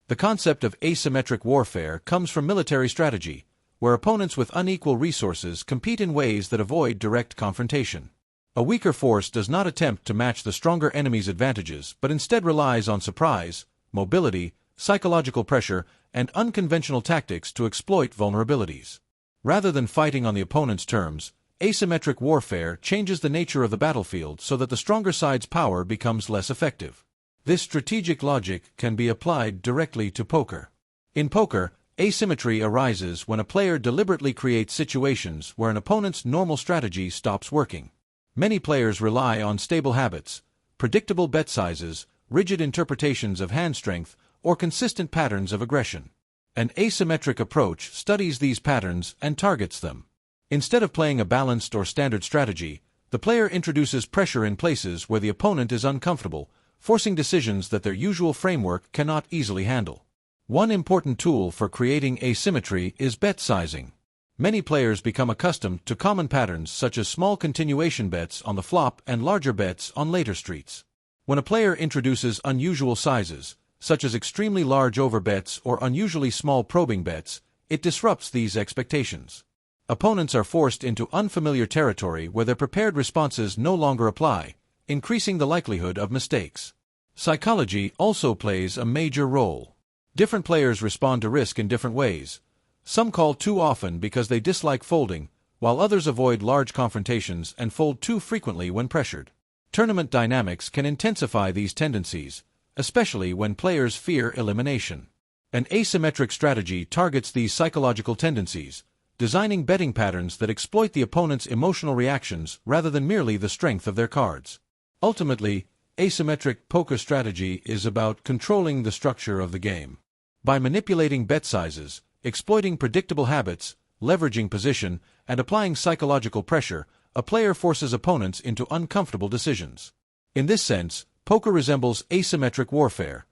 The concept of asymmetric warfare comes from military strategy, where opponents with unequal resources compete in ways that avoid direct confrontation. A weaker force does not attempt to match the stronger enemy's advantages but instead relies on surprise, mobility, psychological pressure, and unconventional tactics to exploit vulnerabilities. Rather than fighting on the opponent's terms, asymmetric warfare changes the nature of the battlefield so that the stronger side's power becomes less effective. This strategic logic can be applied directly to poker. In poker, asymmetry arises when a player deliberately creates situations where an opponent's normal strategy stops working. Many players rely on stable habits, predictable bet sizes, rigid interpretations of hand strength, or consistent patterns of aggression. An asymmetric approach studies these patterns and targets them. Instead of playing a balanced or standard strategy, the player introduces pressure in places where the opponent is uncomfortable, forcing decisions that their usual framework cannot easily handle. One important tool for creating asymmetry is bet sizing. Many players become accustomed to common patterns such as small continuation bets on the flop and larger bets on later streets. When a player introduces unusual sizes, such as extremely large overbets or unusually small probing bets, it disrupts these expectations. Opponents are forced into unfamiliar territory where their prepared responses no longer apply, increasing the likelihood of mistakes. Psychology also plays a major role. Different players respond to risk in different ways. Some call too often because they dislike folding, while others avoid large confrontations and fold too frequently when pressured. Tournament dynamics can intensify these tendencies, especially when players fear elimination. An asymmetric strategy targets these psychological tendencies, designing betting patterns that exploit the opponent's emotional reactions rather than merely the strength of their cards. Ultimately, asymmetric poker strategy is about controlling the structure of the game. By manipulating bet sizes, exploiting predictable habits, leveraging position, and applying psychological pressure, a player forces opponents into uncomfortable decisions. In this sense, poker resembles asymmetric warfare.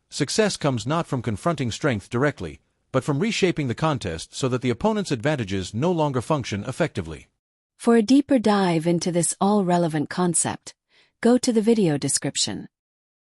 Success comes not from confronting strength directly, but from reshaping the contest so that the opponent's advantages no longer function effectively. For a deeper dive into this all-relevant concept, go to the video description.